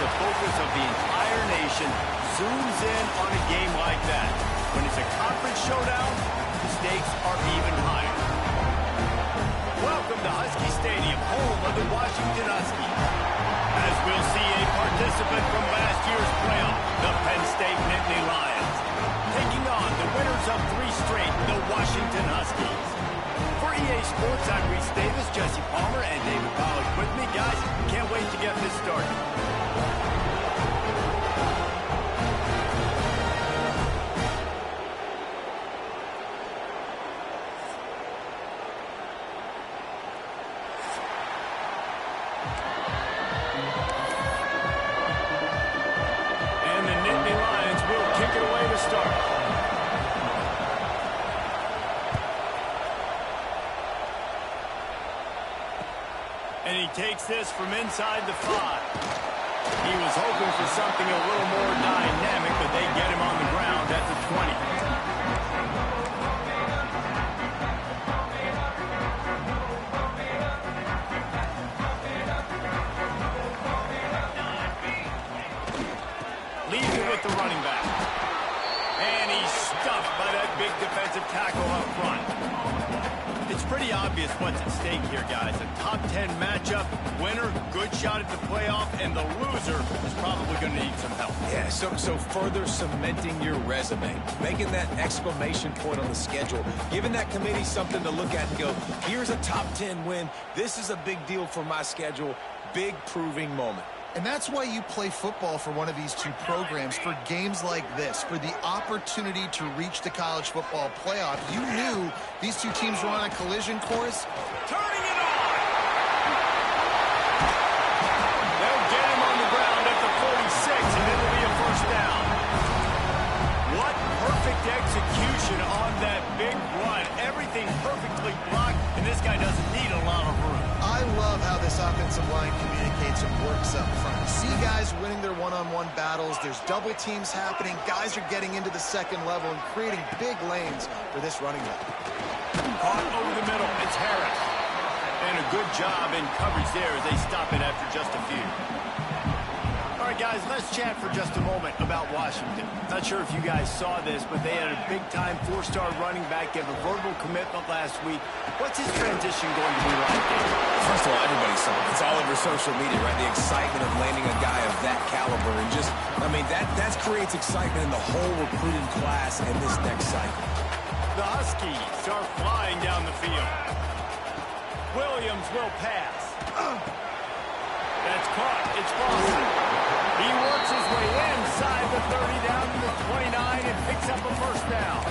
the focus of the entire nation zooms in on a game like that. When it's a conference showdown, the stakes are even higher. Welcome to Husky Stadium, home of the Washington Huskies. As we'll see a participant from last year's playoff, the Penn State Nittany Lions, taking on the winners of 3 straight, the Washington Huskies. For EA Sports, I'm Reese Davis, Jesse Palmer, and David Pollack with me. Guys, can't wait to get this started. And he takes this from inside the 5. He was hoping for something a little more dynamic, but they get him on the ground at the 20. Leaves it with the running back. And he's stuffed by that big defensive tackle up front. It's pretty obvious what's at stake here, guys. A top 10 matchup, winner, good shot at the playoff, and the loser is probably going to need some help. Yeah, so further cementing your resume, making that exclamation point on the schedule, giving that committee something to look at and go, here's a top 10 win. This is a big deal for my schedule. Big proving moment. And that's why you play football for one of these 2 programs, for games like this, for the opportunity to reach the college football playoff. You knew these 2 teams were on a collision course. Turning it on! They'll get him on the ground at the 46, and it'll be a first down. What perfect execution on that big run. Everything perfectly blocked, and this guy doesn't need a lot of room. I love how this offensive line communicates and works up front. You see guys winning their one-on-one battles. There's double teams happening. Guys are getting into the second level and creating big lanes for this running back. Caught over the middle. It's Harris. And a good job in coverage there as they stop it after just a few. All right, guys, let's chat for just a moment about Washington. Not sure if you guys saw this, but they had a big-time 4-star running back give a verbal commitment last week. What's his transition going to be like? First of all, everybody saw it. It's all over social media, right? The excitement of landing a guy of that caliber. And just, I mean, that creates excitement in the whole recruiting class in this next cycle. The Huskies are flying down the field. Williams will pass. That's caught. It's Boston. He works his way inside the 30 down to the 29 and picks up a first down.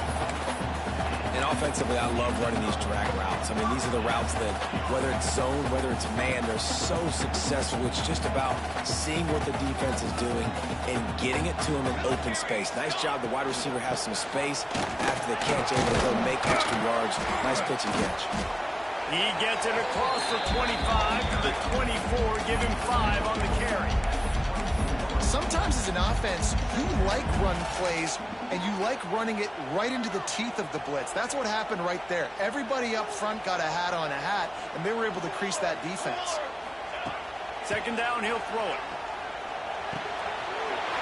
And offensively, I love running these drag routes. I mean, these are the routes that, whether it's zone, whether it's man, they're so successful. It's just about seeing what the defense is doing and getting it to them in open space. Nice job. The wide receiver has some space after the catch, able to go make extra yards. Nice pitch and catch. He gets it across the 25 to the 24, give him 5 on the carry. Sometimes as an offense, you like run plays, and you like running it right into the teeth of the blitz. That's what happened right there. Everybody up front got a hat on a hat, and they were able to crease that defense. Second down, he'll throw it.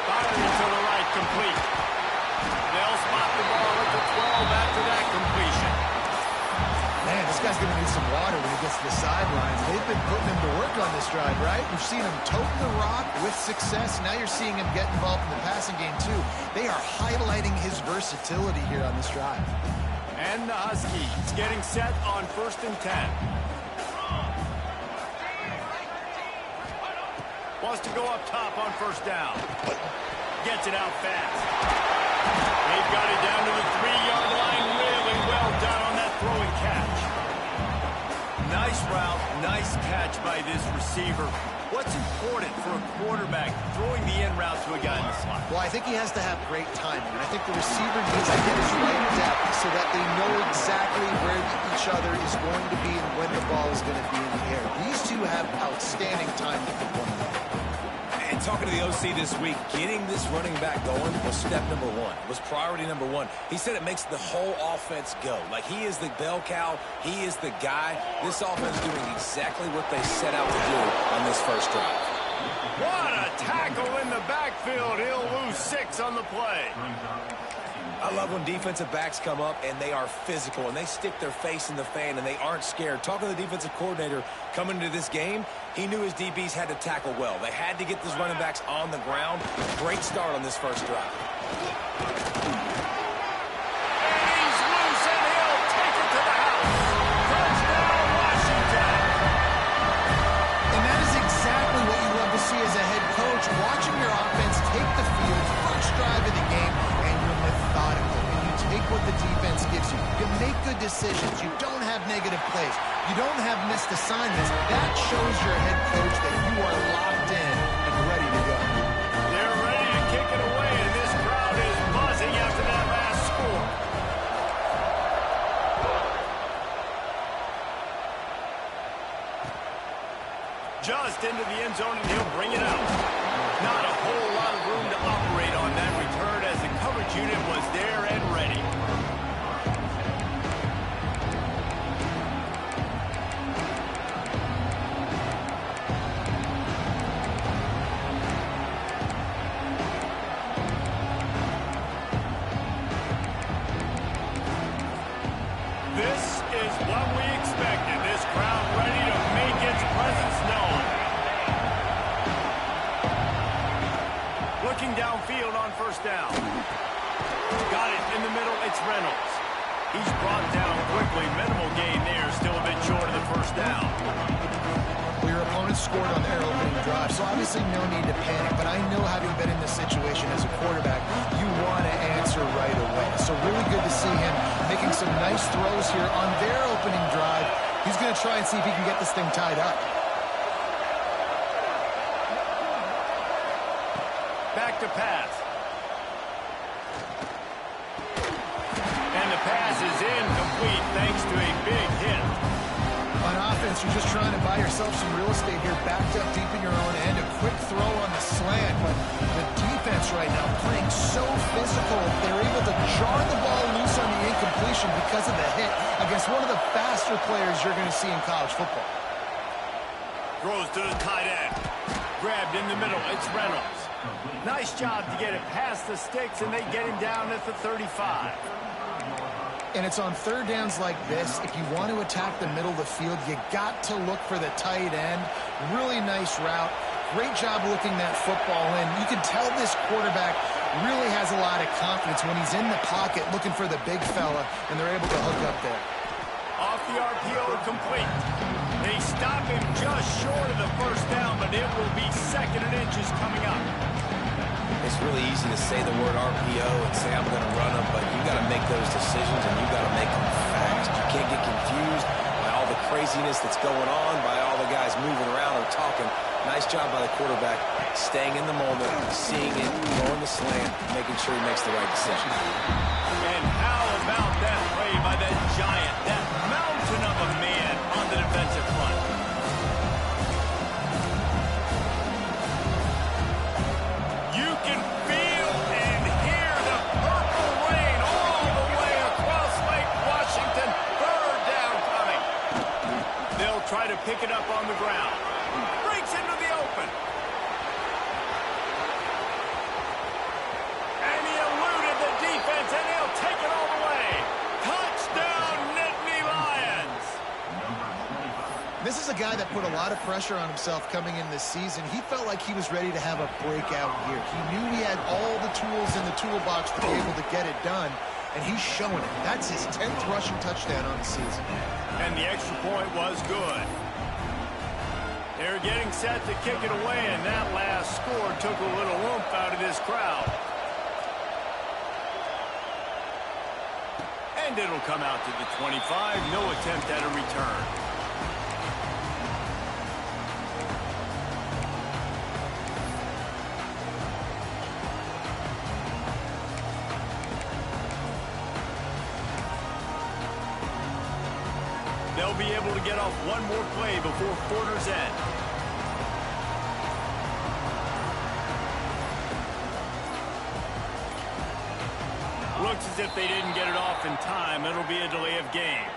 Firing to the right, complete. They'll spot the ball at the 12 after that completion. Man, this guy's going to need some water when he gets to the sidelines. They've been putting him to work on this drive, right? We've seen him toting the rock with success. Now you're seeing him get involved in the passing game, too. They are highlighting his versatility here on this drive. And the Huskies getting set on 1st and 10. Wants to go up top on 1st down. Gets it out fast. They've got it down to the 3-yard line. Really well done on that throwing catch. Nice route, nice catch by this receiver. What's important for a quarterback throwing the in route to a guy in the slot? Well, I think he has to have great timing. And I think the receiver needs to get his right depth so that they know exactly where each other is going to be and when the ball is going to be in the air. These two have outstanding timing with one another. And talking to the OC this week, getting this running back going was step number 1, was priority number 1. He said it makes the whole offense go. Like, he is the bell cow. He is the guy. This offense is doing exactly what they set out to do on this first drive. What a tackle in the backfield. He'll lose 6 on the play. I love when defensive backs come up and they are physical and they stick their face in the fan and they aren't scared. Talking to the defensive coordinator coming into this game, he knew his DBs had to tackle well. They had to get these running backs on the ground. Great start on this first drive. And he's loose and he'll take it to the house. Touchdown, Washington. And that is exactly what you love to see as a head coach, watching your offense take the field, first drive of the game, and you're methodical. And you take what the defense gives you. You make good decisions. You don't have negative plays. You don't have missed assignments. That shows your head coach that you are locked in and ready to go. They're ready to kick it away, and this crowd is buzzing after that last score. Just into the end zone, and he'll bring it out. Not a whole lot of room to operate on that return as the coverage unit was there and ready. This is what we expected. This crowd ready to make its presence known. Looking downfield on first down. Got it in the middle. It's Reynolds. He's brought down quickly. Minimal gain there. Still a bit short of the first down. Well, your opponent scored on their opening drive, so obviously no need to panic. But I know, having been in this situation as a quarterback, you want to answer right away. So really good to see him making some nice throws here on their opening drive. He's going to try and see if he can get this thing tied up. Back to pass. And the pass is incomplete thanks to a big hit. On offense, you're just trying to buy yourself some real estate here, backed up deep in your own end. A quick throw on the slant, but the defense right now playing so physical. They're able to jar the ball loose on the incompletion because of the hit against one of the faster players you're going to see in college football. Throws to the tight end. Grabbed in the middle. It's Reynolds. Nice job to get it past the sticks, and they get him down at the 35. And it's on third downs like this. If you want to attack the middle of the field, you got to look for the tight end. Really nice route. Great job looking that football in. You can tell this quarterback really has a lot of confidence when he's in the pocket looking for the big fella, and they're able to hook up there. Off the RPO, complete. They stop him just short of the first down, but it will be 2nd and inches coming up. It's really easy to say the word RPO and say I'm going to run them, but you got to make those decisions and you got to make them fast. You can't get confused by all the craziness that's going on, by all the guys moving around or talking. Nice job by the quarterback, staying in the moment, seeing it, throwing the slant, making sure he makes the right decision. And how about that play by that giant, that mountain of a man on the defensive front? You can feel and hear the purple rain all the way across Lake Washington. 3rd down coming. They'll try to pick it up on the ground. Breaks into the open. And he eluded the defense, and he'll take it all the way. Touchdown, Nittany Lions. This is a guy that put a lot of pressure on himself coming in this season. He felt like he was ready to have a breakout year. He knew he had all the tools in the toolbox to be able to get it done, and he's showing it. That's his 10th rushing touchdown on the season. And the extra point was good. They're getting set to kick it away, and that last score took a little oomph out of this crowd. And it'll come out to the 25. No attempt at a return. They'll be able to get off one more play before quarter's end. Looks as if they didn't get it off in time. It'll be a delay of game.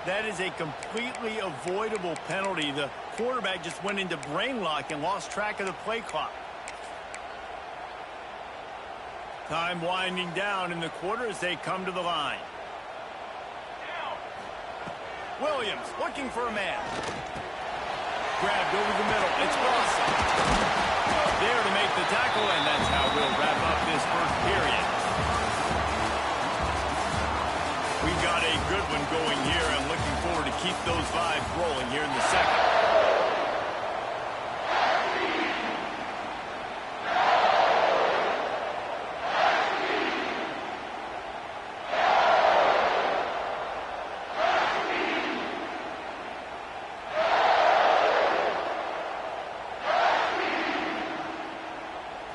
That is a completely avoidable penalty. The quarterback just went into brain lock and lost track of the play clock. Time winding down in the quarter as they come to the line. Williams looking for a man. Grabbed over the middle. It's Lawson. There to make the tackle, and that's how we'll wrap up this first period. We got a good one going here. I'm looking forward to keep those vibes rolling here in the second.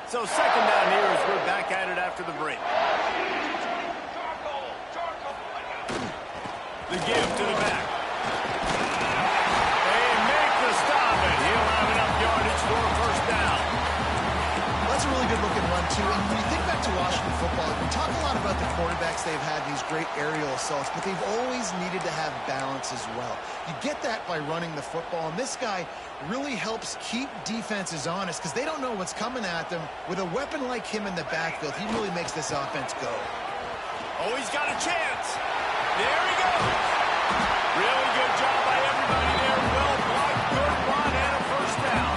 So second down here as we're back at it after the break. The give to the back. They make the stop, and he'll have enough yardage for a first down. That's a really good looking run, too. And when you think back to Washington football, we talk a lot about the quarterbacks they've had, these great aerial assaults, but they've always needed to have balance as well. You get that by running the football, and this guy really helps keep defenses honest because they don't know what's coming at them. With a weapon like him in the backfield, he really makes this offense go. Oh, he's got a chance. There he goes. Really good job by everybody there. Well blocked, good run, and a first down.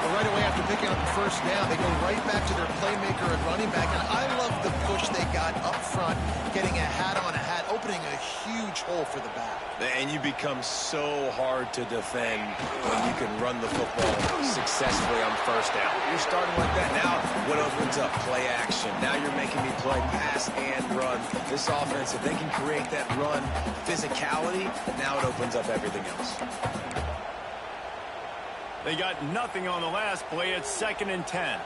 Well, right away after picking up the first down, they go right back to their playmaker at running back. And I love the push they got up front, getting a hat on a hat, opening a huge hole for the back. And you become so hard to defend when you can run the football successfully on first down. You're starting like that. Now what opens up? Play action. Now you're making me play pass and run. This offense, if they can create that run physicality, now it opens up everything else. They got nothing on the last play. It's 2nd and 10.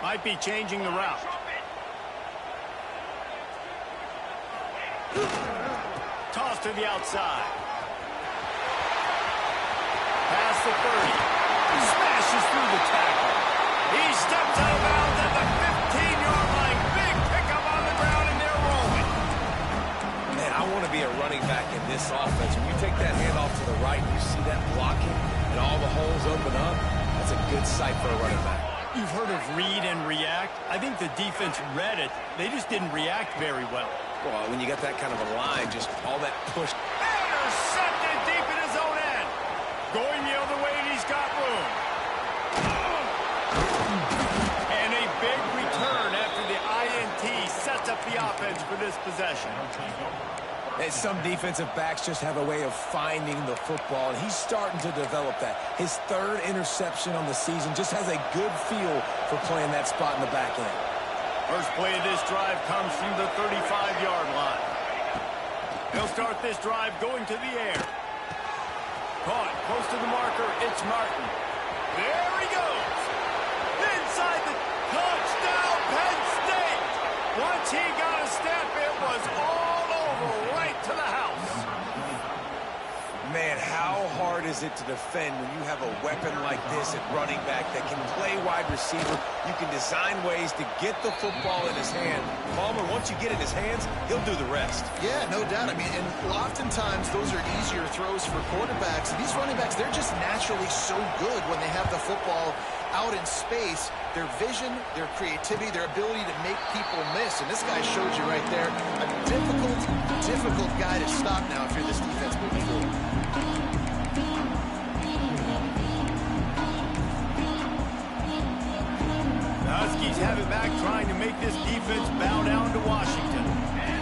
Might be changing the route. Toss to the outside. Past the 30. Smashes through the tackle. He steps out of bounds at the 15-yard line. Big pickup on the ground, and they're rolling. Man, I want to be a running back in this offense. When you take that handoff to the right, you see that blocking, and all the holes open up. That's a good sight for a running back. You've heard of read and react. I think the defense read it. They just didn't react very well. Well, when you got that kind of a line, just all that push. Intercepted deep in his own end. Going the other way, and he's got room. And a big return after the INT sets up the offense for this possession. And some defensive backs just have a way of finding the football, and he's starting to develop that. His 3rd interception on the season just has a good feel for playing that spot in the back end. First play of this drive comes from the 35-yard line. He'll start this drive going to the air. Caught close to the marker. It's Martin. There he goes. Inside the touchdown, Penn State. Once he got a step, it was all over, right to the house. Man, how hard is it to defend when you have a weapon like this at running back that can play wide receiver? You can design ways to get the football in his hand. Palmer, once you get it in his hands, he'll do the rest. Yeah, no doubt. I mean, and oftentimes those are easier throws for quarterbacks. And these running backs, they're just naturally so good when they have the football out in space. Their vision, their creativity, their ability to make people miss. And this guy showed you right there, a difficult guy to stop now if you're this defense moving forward. The Huskies have it back, trying to make this defense bow down to Washington.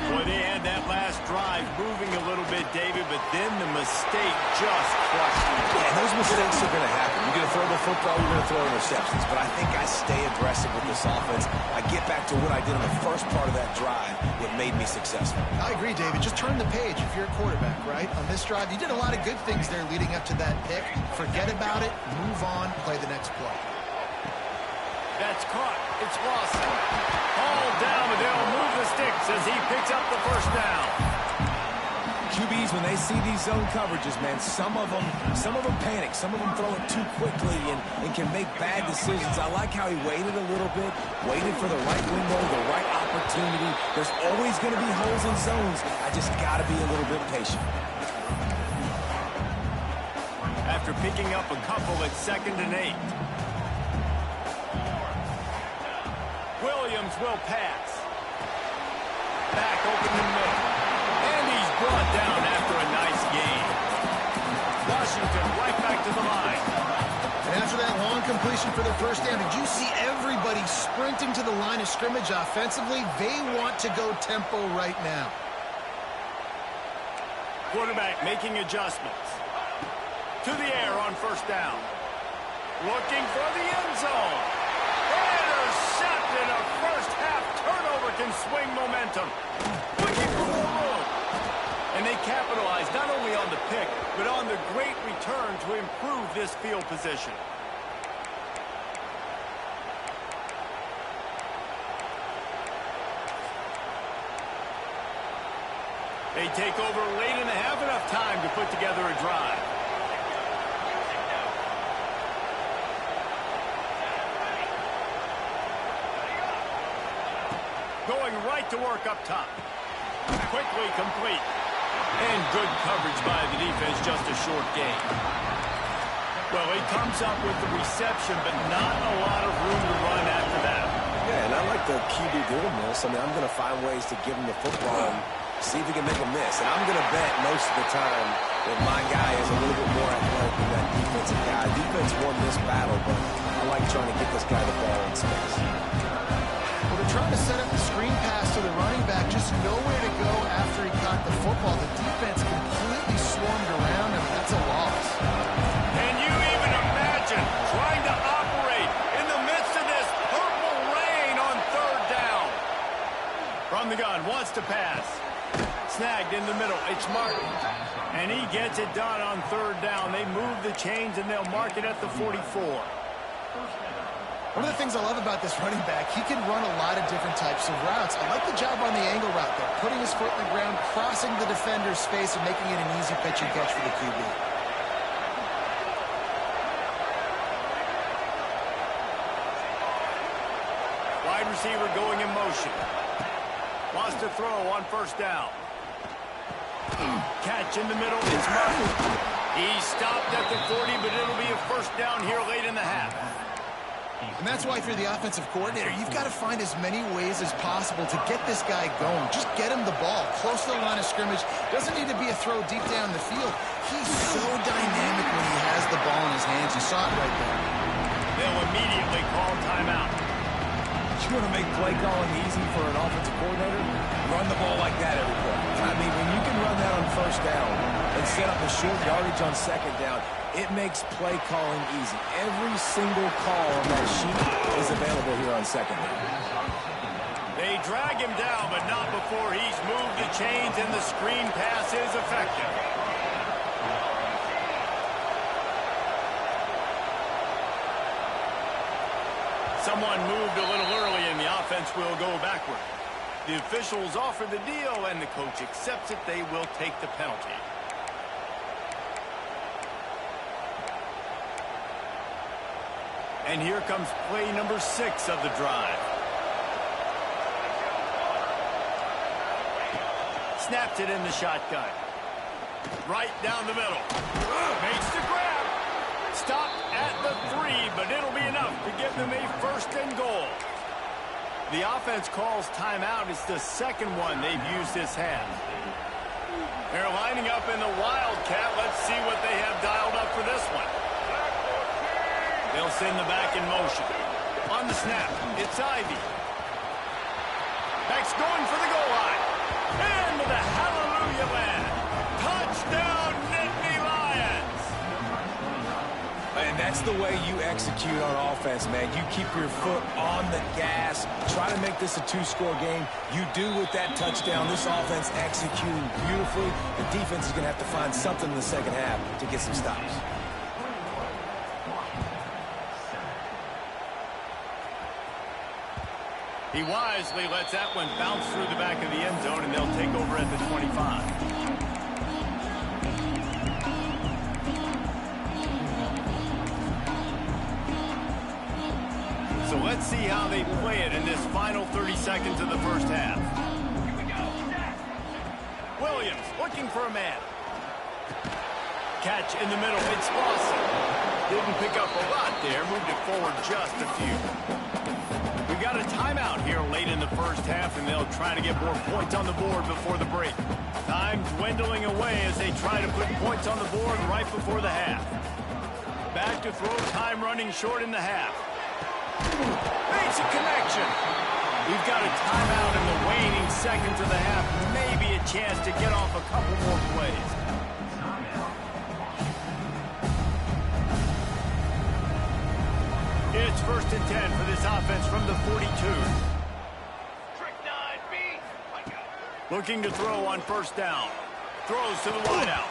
Boy, they had that last drive moving a little bit, David, but then the mistake just crushed them. And those mistakes are going to happen. You're going to throw the football, you're going to throw interceptions. But I think I stay aggressive with this offense. I get back to what I did in the first part of that drive, what made me successful. I agree, David. Just turn the page if you're a quarterback, right? On this drive, you did a lot of good things there leading up to that pick. Forget about it, move on, play the next play. That's caught. It's Lawson. Hauled down, but they'll move the sticks as he picks up the first down. QBs, when they see these zone coverages, man, some of them panic. Some of them throw it too quickly and can make bad decisions. I like how he waited a little bit, waited for the right window, the right opportunity. There's always going to be holes in zones. I just got to be a little bit patient. after picking up a couple at 2nd and 8. Williams will pass. Back open in the middle. And he's brought down after a nice gain. Washington right back to the line. And after that long completion for their first down, did you see everybody sprinting to the line of scrimmage offensively? They want to go tempo right now. Quarterback making adjustments. To the air on first down. Looking for the end zone. Intercepted. A first-half turnover can swing momentum. Looking for more room. And they capitalize not only on the pick, but on the great return to improve this field position. They take over late and have enough time to put together a drive. Going right to work up top. Quickly complete. And good coverage by the defense, just a short gain. Well, he comes up with the reception, but not a lot of room to run after that. Yeah, and I like the QB doing this. I mean, I'm going to find ways to give him the football and see if he can make a miss. And I'm going to bet most of the time that my guy is a little bit more athletic than that defensive guy. Defense won this battle, but I like trying to get this guy the ball in space. Well, they're trying to set up the screen pass to the running back, just nowhere to go after he caught the football. The defense completely swarmed around him. That's a loss. Can you even imagine trying to operate in the midst of this purple rain on 3rd down? From the gun, wants to pass. Snagged in the middle. It's Martin. And he gets it done on 3rd down. They move the chains, and they'll mark it at the 44. One of the things I love about this running back, he can run a lot of different types of routes. I like the job on the angle route there, putting his foot in the ground, crossing the defender's space, and making it an easy pitch and catch for the QB. Wide receiver going in motion. Wants to throw on 1st down. Catch in the middle. It's Martin. He stopped at the 40, but it'll be a 1st down here late in the half. And that's why if you're the offensive coordinator, you've got to find as many ways as possible to get this guy going. Just get him the ball close to the line of scrimmage. Doesn't need to be a throw deep down the field. He's so dynamic when he has the ball in his hands. You saw it right there. They'll immediately call timeout. You want to make play calling easy for an offensive coordinator? Run the ball like that every play. I mean, when you can run that on 1st down and set up a short yardage on 2nd down, it makes play calling easy. Every single call on that sheet is available here on 2nd down. They drag him down, but not before he's moved the chains and the screen pass is effective. Someone moved a little early and the offense will go backward. The officials offer the deal and the coach accepts it. They will take the penalty. And here comes play number 6 of the drive. Snaps it in the shotgun. Right down the middle. Makes the grab. Stopped at the 3, but it'll be enough to give them a 1st and goal. The offense calls timeout. It's the 2nd one they've used this half. They're lining up in the Wildcat. Let's see what they have dialed up for this one. They'll send the back in motion. On the snap, it's Ivy. Back's going for the goal line. And the hallelujah land. Touchdown, Nittany Lions. And that's the way you execute on offense, man. You keep your foot on the gas. Try to make this a 2-score game. You do with that touchdown. This offense executing beautifully. The defense is going to have to find something in the 2nd half to get some stops. He wisely lets that one bounce through the back of the end zone, and they'll take over at the 25. So let's see how they play it in this final 30 seconds of the 1st half. Williams looking for a man. Catch in the middle. It's Lawson. Didn't pick up a lot there. Moved it forward just a few. We've got a timeout here late in the first half, and they'll try to get more points on the board before the break. Time dwindling away as they try to put points on the board right before the half. Back to throw. Time running short in the half. Makes a connection. We've got a timeout in the waning seconds of the half. Maybe a chance to get off a couple more plays. It's 1st and 10 for this offense from the 42. Looking to throw on 1st down. Throws to the wideout.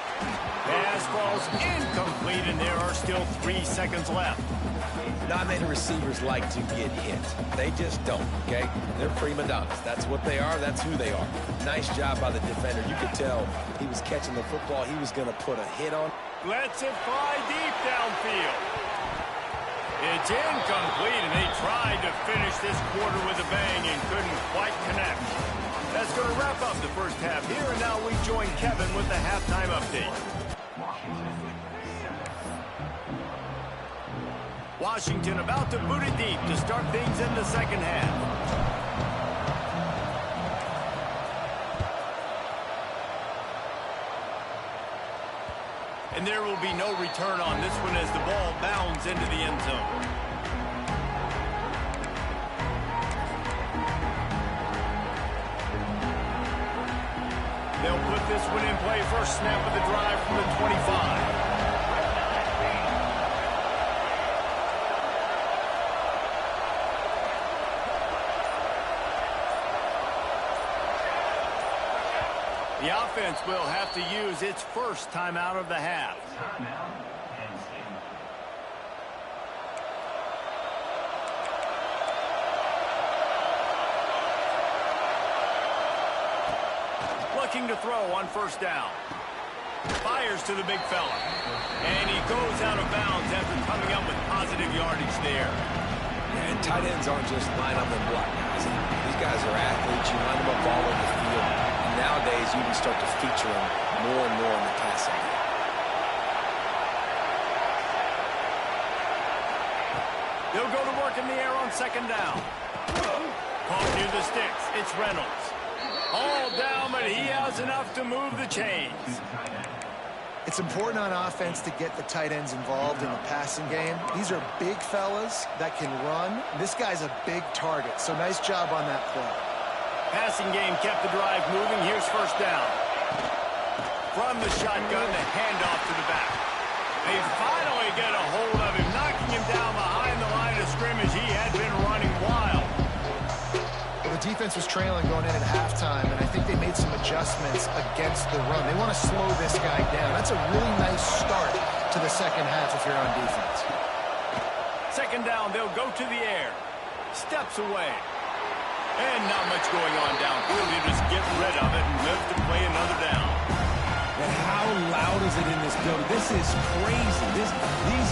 Pass falls incomplete, and there are still 3 seconds left. Not many receivers like to get hit. They just don't, okay? They're prima donnas. That's what they are. That's who they are. Nice job by the defender. You could tell he was catching the football. He was going to put a hit on. Lets it fly deep downfield. It's incomplete, and they tried to finish this quarter with a bang and couldn't quite connect. That's going to wrap up the first half here, and now we join Kevin with the halftime update. Washington about to boot it deep to start things in the second half. And there will be no return on this one as the ball bounds into the end zone. They'll put this one in play. First snap of the drive from the 25. The offense will have to use its first timeout of the half. Looking to throw on 1st down. Fires to the big fella. And he goes out of bounds after coming up with positive yardage there. And tight ends aren't just line up and block guys. These guys are athletes. You line them up all over the field. And nowadays, you can start to feature them more and more in the passing game. They'll go to work in the air on 2nd down. Caught near the sticks. It's Reynolds. All down, but he has enough to move the chains. It's important on offense to get the tight ends involved in the passing game. These are big fellas that can run. This guy's a big target, so nice job on that play. Passing game kept the drive moving. Here's 1st down. From the shotgun, the handoff to the back. They finally get a hold of him, knocking him down behind the line of scrimmage. He had been running wild. Well, the defense was trailing going in at halftime, and I think they made some adjustments against the run. They want to slow this guy down. That's a really nice start to the second half if you're on defense. 2nd down, they'll go to the air. Steps away. And not much going on downfield. You just get rid of it and live to play another down. And how loud is it in this building? This is crazy. These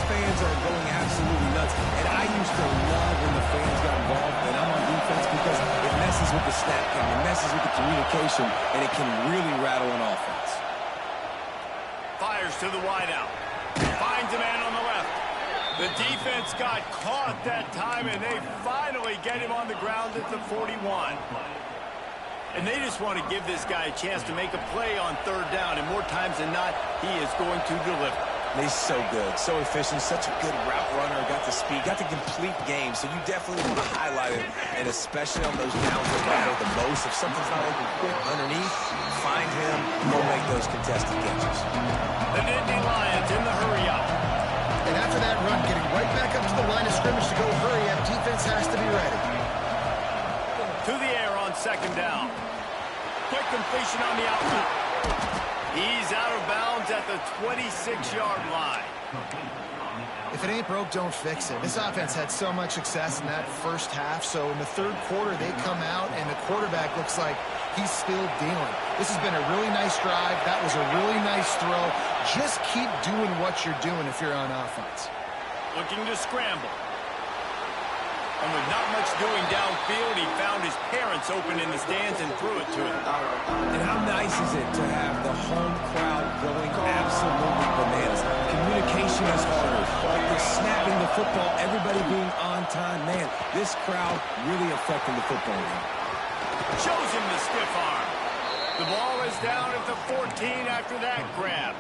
fans are going absolutely nuts. And I used to love when the fans got involved, and I'm on defense because it messes with the snap count, it messes with the communication, and it can really rattle an offense. Fires to the wideout. Finds a man on the left. The defense got caught that time, and they finally get him on the ground at the 41. And they just want to give this guy a chance to make a play on 3rd down, and more times than not, he is going to deliver. He's so good, so efficient, such a good route runner, got the speed, got the complete game, so you definitely want to highlight him, and especially on those downs that matter the most. If something's not open quick underneath, find him, go make those contested catches. The Nittany Lions in the hurry-up. And after that run, getting right back up to the line of scrimmage to go hurry up, defense has to be ready. To the air on 2nd down. Quick completion on the outside. He's out of bounds at the 26-yard line. If it ain't broke, don't fix it. This offense had so much success in that first half, so in the 3rd quarter, they come out, and the quarterback looks like he's still dealing. This has been a really nice drive. That was a really nice throw. Just keep doing what you're doing if you're on offense. Looking to scramble. And with not much doing downfield, he found his parents open in the stands and threw it to him. And how nice is it to have the home crowd going absolutely bananas? Communication is harder. They're snapping the football, everybody being on time. Man, this crowd really affecting the football game. Shows him the stiff arm. The ball is down at the 14 after that grab.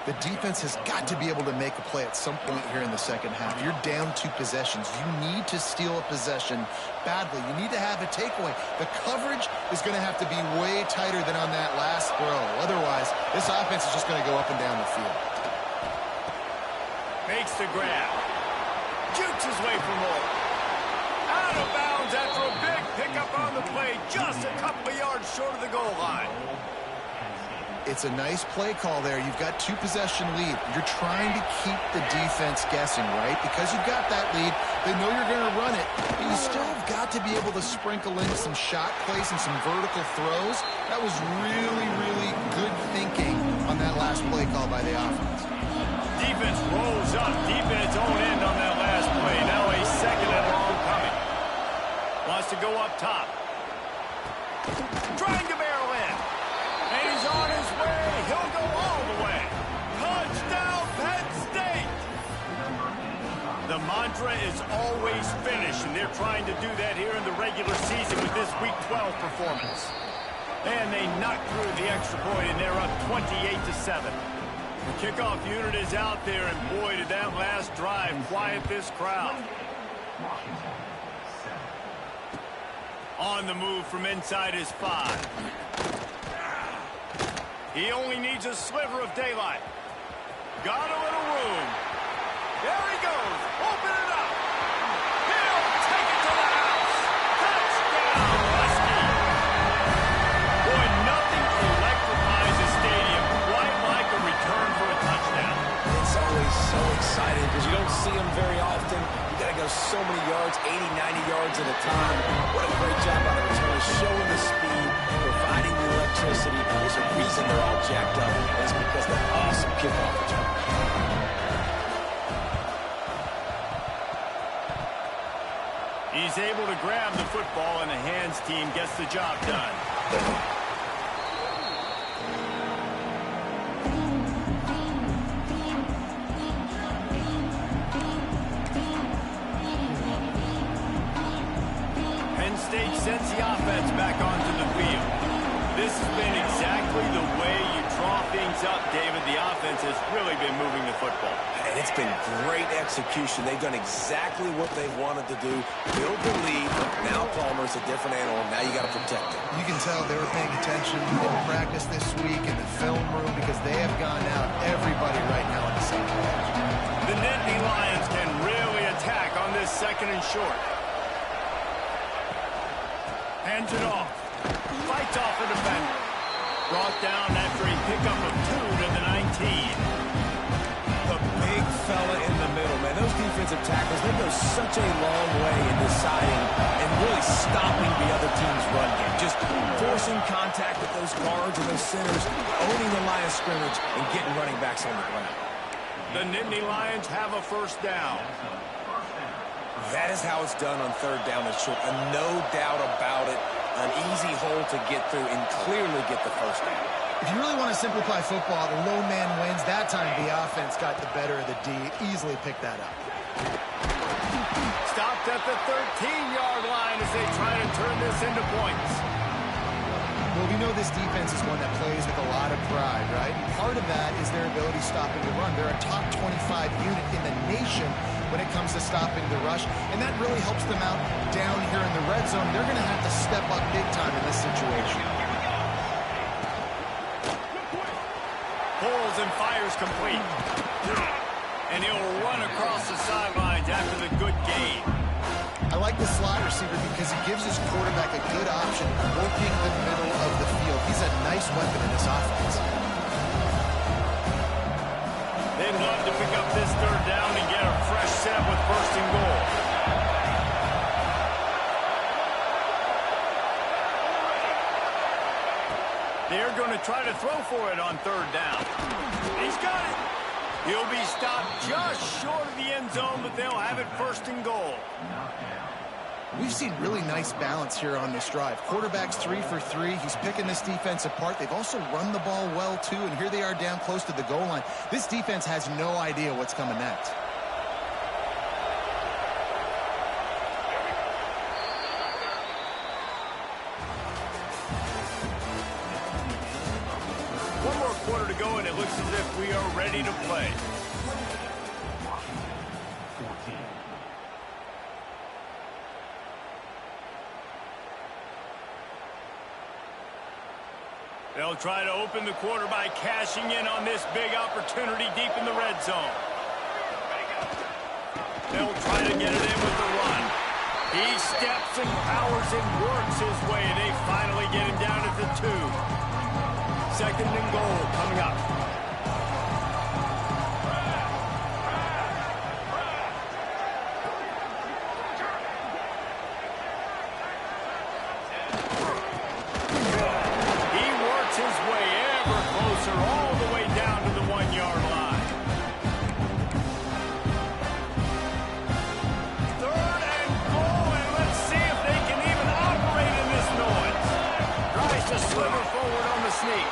The defense has got to be able to make a play at some point here in the second half. You're down 2 possessions. You need to steal a possession badly. You need to have a takeaway. The coverage is going to have to be way tighter than on that last throw. Otherwise, this offense is just going to go up and down the field. Makes the grab. Jukes his way for more. Out of bounds after a big pickup on the play, just a couple of yards short of the goal line. It's a nice play call there. You've got 2 possession lead. You're trying to keep the defense guessing, right? Because you've got that lead, they know you're going to run it. But you still have got to be able to sprinkle in some shot plays and some vertical throws. That was really, really good thinking on that last play call by the offense. Defense rolls up deep in its own end on that last play. Now a second and long coming. Wants to go up top. Trying to barrel in. And he's on his way. He'll go all the way. Touchdown, Penn State! The mantra is always finish, and they're trying to do that here in the regular season with this Week 12 performance. And they knock through the extra point, and they're up 28-7. The kickoff unit is out there, and boy, did that last drive quiet this crowd. On the move from inside his 5. He only needs a sliver of daylight. Got a little room. There he goes. Open it up. He'll take it to the house. Touchdown, Husky. Boy, nothing electrifies a stadium quite like a return for a touchdown. It's always so exciting because you don't see them very often. You got to go so many yards, 80, 90 yards at a time. What a great job by the returners, showing the speed, providing the electricity. There's a reason they're all jacked up. It's because of that awesome kickoff return. He's able to grab the football, and the hands team gets the job done. Penn State sends the offense back onto the field. This has been exactly the way you draw things up, David. The offense has really been moving the football. And it's been great execution. They've done exactly what they wanted to do. Build the lead. Now Palmer's a different animal. Now you got to protect him. You can tell they were paying attention in practice this week in the film room because they have gone out everybody right now on the same page. The Nittany Lions can really attack on this second and short. Hands it off. Fights off a defender. Brought down after a pickup of 2 to the 19. The big fella in the middle, man. Those defensive tackles, they go such a long way in deciding and really stopping the other team's run game. Just forcing contact with those guards and those centers, owning the line of scrimmage, and getting running backs on the ground. The Nittany Lions have a first down. That is how it's done on third down and short. No doubt about it. An easy hole to get through and clearly get the first down. If you really want to simplify football, the lone man wins. That time the offense got the better of the D. Easily picked that up. Stopped at the 13-yard line as they try to turn this into points. Well, we know this defense is one that plays with a lot of pride, right? And part of that is their ability stopping the run. They're a top 25 unit in the nation when it comes to stopping the rush, and that really helps them out down here in the red zone. They're going to have to step up big time in this situation. Pulls and fires complete. And he'll run across the sidelines after the good gain. I like the slot receiver because he gives his quarterback a good option working the middle of the field. He's a nice weapon in this offense. They'd love to pick up this third down and get a fresh set with first and goal. They're going to try to throw for it on third down. He's got it. He'll be stopped just short of the end zone, but they'll have it first and goal. We've seen really nice balance here on this drive. Quarterback's 3 for 3. He's picking this defense apart. They've also run the ball well, too, and here they are down close to the goal line. This defense has no idea what's coming next. One more quarter to go, and it looks as if we are ready to play. They'll try to open the quarter by cashing in on this big opportunity deep in the red zone. They'll try to get it in with the run. He steps and powers and works his way. They finally get him down at the 2. Second and goal coming up. All the way down to the 1-yard line. Third and goal, and let's see if they can even operate in this noise. Tries to sliver forward on the sneak.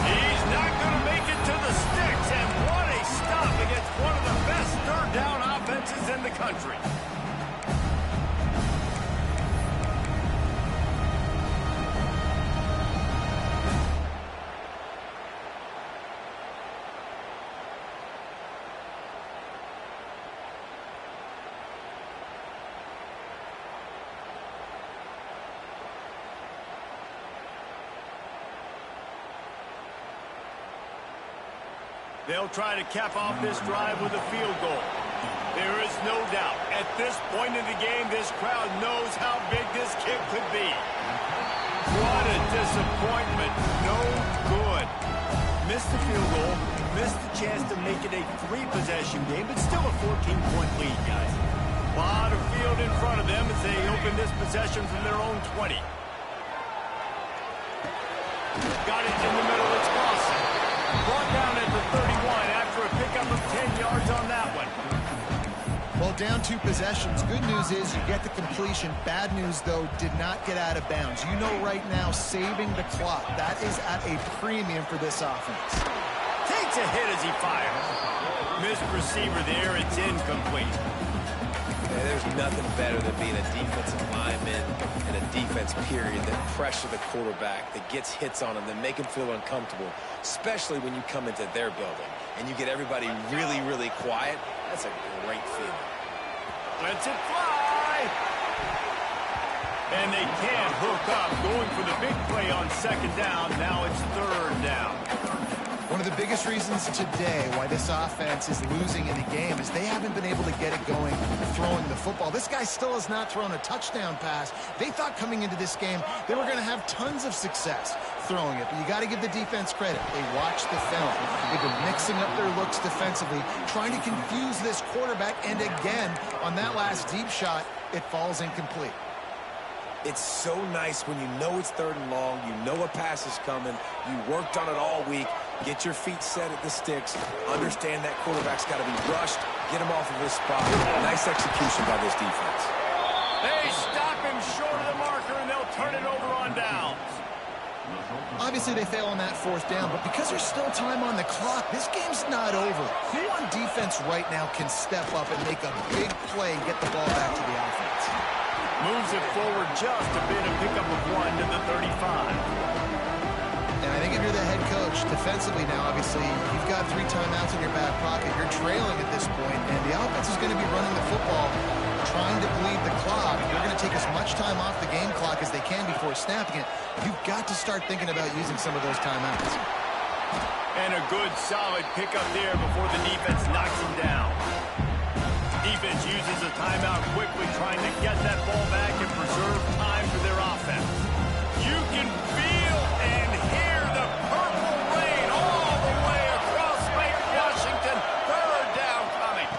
He's not going to make it to the sticks, and what a stop against one of the best third down offenses in the country. They'll try to cap off this drive with a field goal. There is no doubt, at this point in the game, this crowd knows how big this kick could be. What a disappointment. No good. Missed the field goal, missed the chance to make it a 3-possession game, but still a 14-point lead, guys. A lot of field in front of them as they open this possession from their own 20. Got it in the middle, it's Lawson. Brought down at the 31 after a pickup of 10 yards on that one. Well, down 2 possessions. Good news is you get the completion. Bad news, though, did not get out of bounds. You know right now, saving the clock, that is at a premium for this offense. Takes a hit as he fires. Missed receiver there, it's incomplete. Yeah, there's nothing better than being a defensive lineman and a defense period that pressure the quarterback, that gets hits on him, that make him feel uncomfortable, especially when you come into their building and you get everybody really, really quiet. That's a great feeling. Lets it fly. And they can't hook up, going for the big play on second down. Now it's third down. One of the biggest reasons today why this offense is losing in the game is they haven't been able to get it going throwing the football. This guy still has not thrown a touchdown pass. They thought coming into this game they were going to have tons of success throwing it, but you got to give the defense credit. They watched the film. They've been mixing up their looks defensively, trying to confuse this quarterback, and again, on that last deep shot, it falls incomplete. It's so nice when you know it's third and long, you know a pass is coming, you worked on it all week, get your feet set at the sticks, understand that quarterback's got to be rushed, get him off of his spot. Nice execution by this defense. They stop him short of the marker, and they'll turn it over on downs. Obviously, they fail on that 4th down, but because there's still time on the clock, this game's not over. Who on defense right now can step up and make a big play and get the ball back to the offense? Moves it forward just a bit, a pickup of 1 to the 35. And I think if you're the head coach, defensively now, obviously, you've got 3 timeouts in your back pocket. You're trailing at this point, and the offense is going to be running the football, trying to bleed the clock. They're going to take as much time off the game clock as they can before snapping it. You've got to start thinking about using some of those timeouts. And a good, solid pickup there before the defense knocks him down. Defense uses a timeout quickly, trying to get that ball back and preserve time for their offense. You can feel and hear the purple rain all the way across Lake Washington. Third down coming.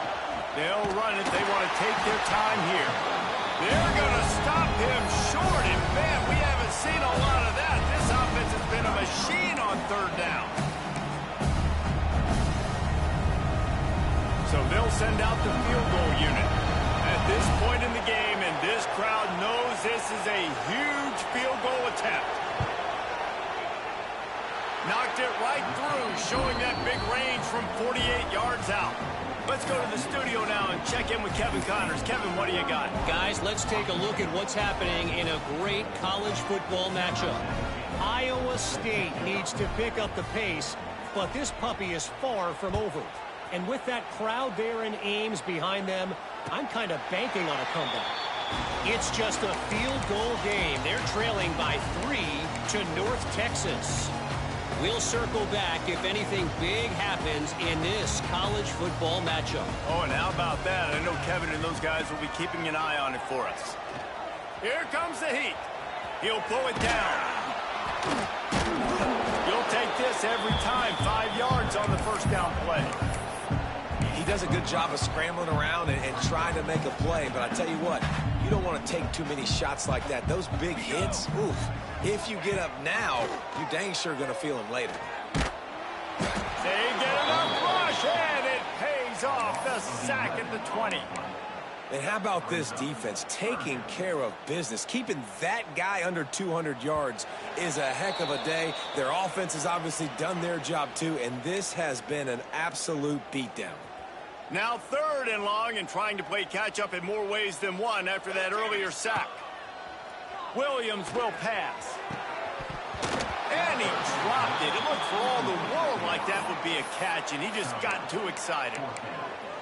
They'll run it. They want to take their time here. They're going to stop him short, and man, we haven't seen a lot of that. This offense has been a machine on third down. So they'll send out the field goal unit. At this point in the game, and this crowd knows this is a huge field goal attempt. Knocked it right through, showing that big range from 48 yards out. Let's go to the studio now and check in with Kevin Connors. Kevin, what do you got? Guys, let's take a look at what's happening in a great college football matchup. Iowa State needs to pick up the pace, but this puppy is far from over. And with that crowd there in Ames behind them, I'm kind of banking on a comeback. It's just a field goal game. They're trailing by 3 to North Texas. We'll circle back if anything big happens in this college football matchup. Oh, and how about that? I know Kevin and those guys will be keeping an eye on it for us. Here comes the heat. He'll pull it down. You'll take this every time. 5 yards on the first down play. He does a good job of scrambling around and trying to make a play, but I tell you what, you don't want to take too many shots like that. Those big hits, oof. If you get up now, you dang sure going to feel them later. They get enough rush, and it pays off. The sack at the 20. And how about this defense taking care of business? Keeping that guy under 200 yards is a heck of a day. Their offense has obviously done their job too, and this has been an absolute beatdown. Now 3rd and long, and trying to play catch-up in more ways than one after that earlier sack. Williams will pass. And he dropped it. It looked for all the world like that would be a catch, and he just got too excited.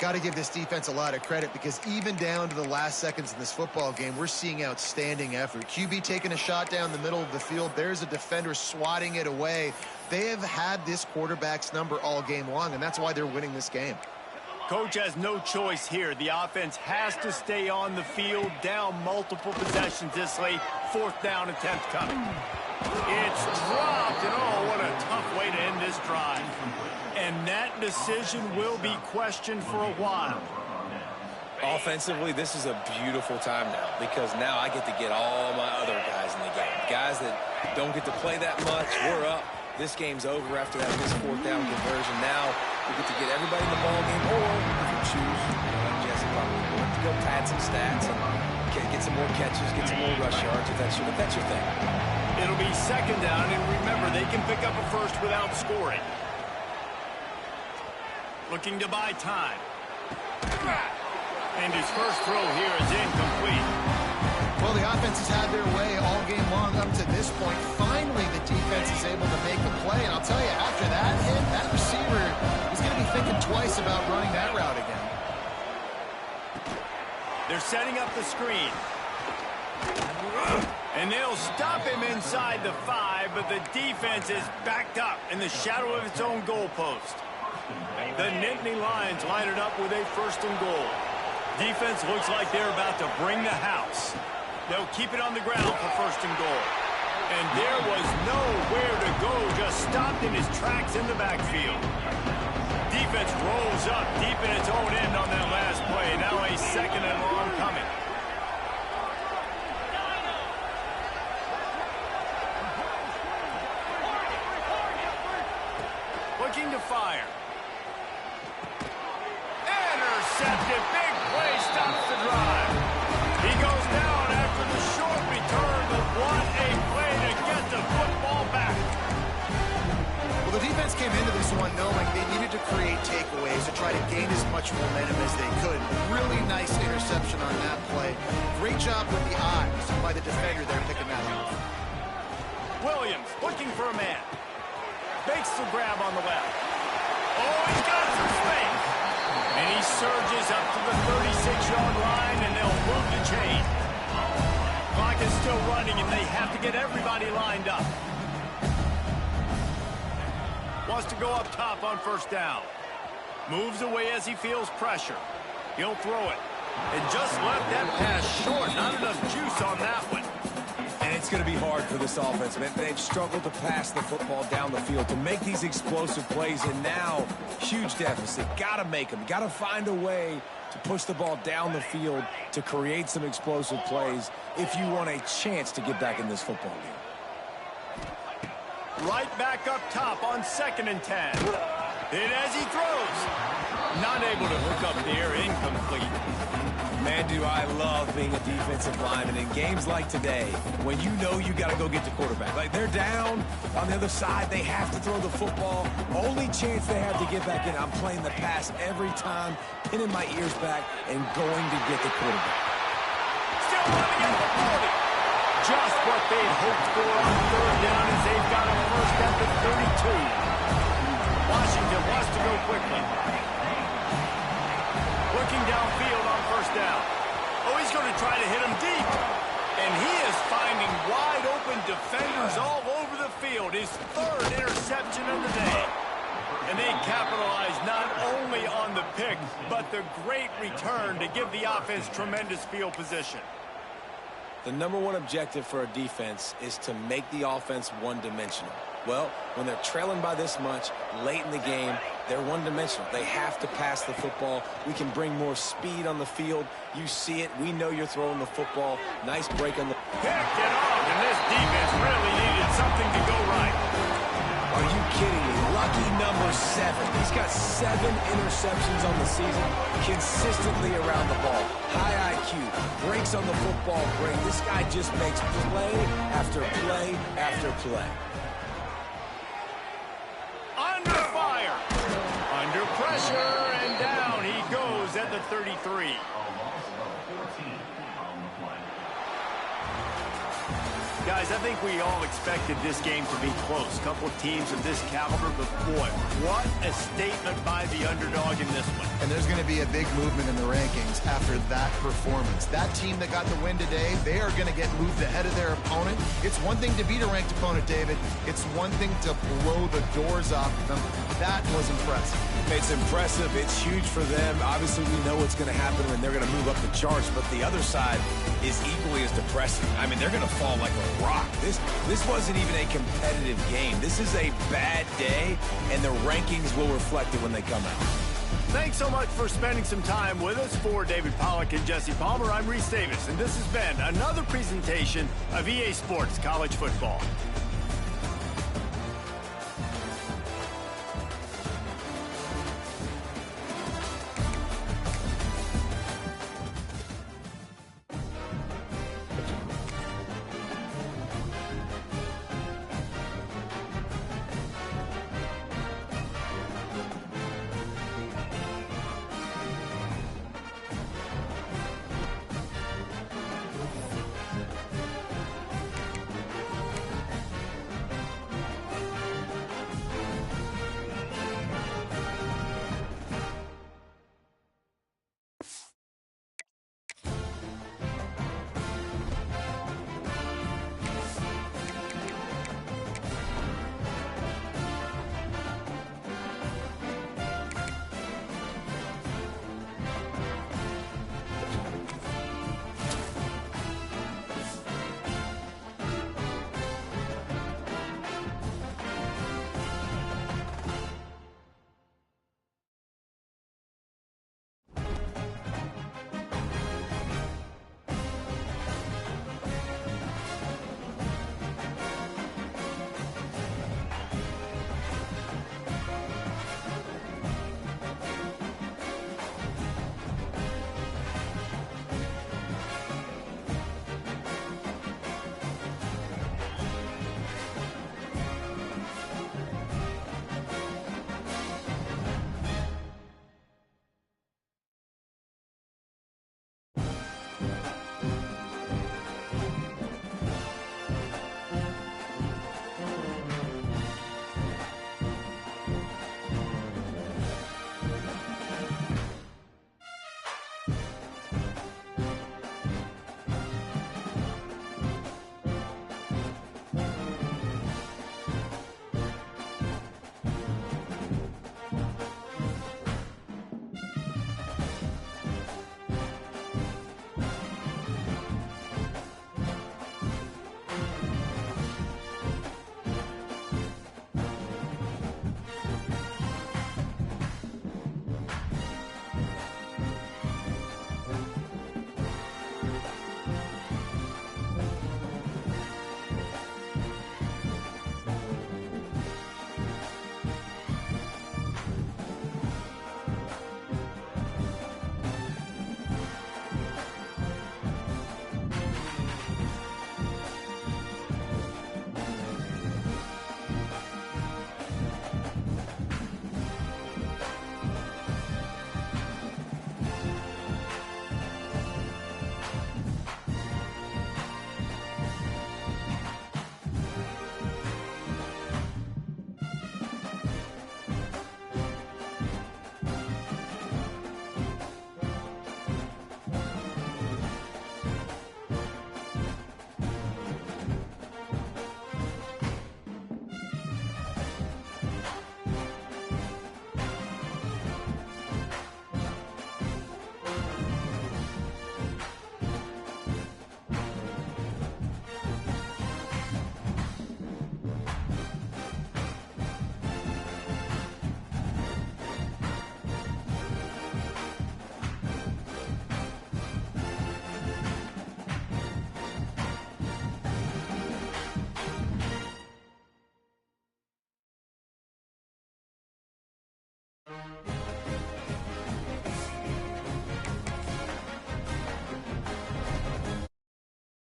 Got to give this defense a lot of credit, because even down to the last seconds in this football game, we're seeing outstanding effort. QB taking a shot down the middle of the field. There's a defender swatting it away. They have had this quarterback's number all game long, and that's why they're winning this game. Coach has no choice here. The offense has to stay on the field, down multiple possessions this late. 4th down attempt coming. It's dropped, and oh, what a tough way to end this drive. And that decision will be questioned for a while. Offensively, this is a beautiful time now, because now I get to get all my other guys in the game. Guys that don't get to play that much, we're up. This game's over after that missed 4th down conversion. Now we get to get everybody in the ball game, or if you choose, like Jesse probably would, to go pad some stats and get some more catches, get some more rush yards if that's your thing. It'll be 2nd down, and remember, they can pick up a first without scoring. Looking to buy time. And his first throw here is incomplete. Well, the offense has had their way all game long up to this point. Finally, the defense is able to make a play. And I'll tell you, after that hit, that receiver is going to be thinking twice about running that route again. They're setting up the screen. And they'll stop him inside the 5, but the defense is backed up in the shadow of its own goalpost. The Nittany Lions line it up with a 1st and goal. Defense looks like they're about to bring the house. They'll keep it on the ground for 1st and goal. And there was nowhere to go, just stopped in his tracks in the backfield. Defense rolls up deep in its own end on that last play. Now a 2nd and long coming. Looking to fire. Intercepted. Big play stops the drive. He goes down after the short return, but what a play to get the football back. Well, the defense came into this one knowing they needed to create takeaways to try to gain as much momentum as they could. Really nice interception on that play. Great job with the eyes by the defender there picking that up. Williams looking for a man. Makes the grab on the left. Oh, he's got some space. And he surges up to the 36-yard line, and they'll move the chain. Clock is still running, and they have to get everybody lined up. Wants to go up top on 1st down. Moves away as he feels pressure. He'll throw it. And just left that pass short. Not enough juice on that one. And it's going to be hard for this offense, man. They've struggled to pass the football down the field, to make these explosive plays, and now huge deficit. Got to make them. Got to find a way to push the ball down the field to create some explosive plays if you want a chance to get back in this football game. Right back up top on 2nd and 10. And as he throws, Not able to hook up there, incomplete. Man, do I love being a defensive lineman in games like today when you know you got to go get the quarterback. Like, they're down on the other side. They have to throw the football. Only chance they have to get back in. I'm playing the pass every time, pinning my ears back, and going to get the quarterback. Still running at the 40. Just what they'd hoped for on third down as they've got a first at the 32. Washington wants to go quickly. Looking downfield on first down. Oh, he's going to try to hit him deep. And he is finding wide open defenders all over the field. His third interception of the day. And they capitalize not only on the pick, but the great return to give the offense tremendous field position. The number one objective for a defense is to make the offense one-dimensional. Well, when they're trailing by this much late in the game, they're one-dimensional. They have to pass the football. We can bring more speed on the field. You see it. We know you're throwing the football. Nice break on the... Picked it off, and this defense really needed something to go right. Are you kidding me? Lucky number 7. He's got 7 interceptions on the season, consistently around the ball. High IQ, breaks on the football great. This guy just makes play after play after play. Under fire. Under pressure, and down he goes at the 33. Guys, I think we all expected this game to be close. Couple teams of this caliber, but boy, what a statement by the underdog in this one. And there's going to be a big movement in the rankings after that performance. That team that got the win today, they are going to get moved ahead of their opponent. It's one thing to beat a ranked opponent, David. It's one thing to blow the doors off of them. That was impressive. It's impressive. It's huge for them. Obviously, we know what's going to happen when they're going to move up the charts, but the other side is equally as depressing. I mean, they're going to fall like a rock. This wasn't even a competitive game. This is a bad day, and the rankings will reflect it when they come out. Thanks so much for spending some time with us. For David Pollack and Jesse Palmer, I'm Reese Davis, and this has been another presentation of EA Sports College Football.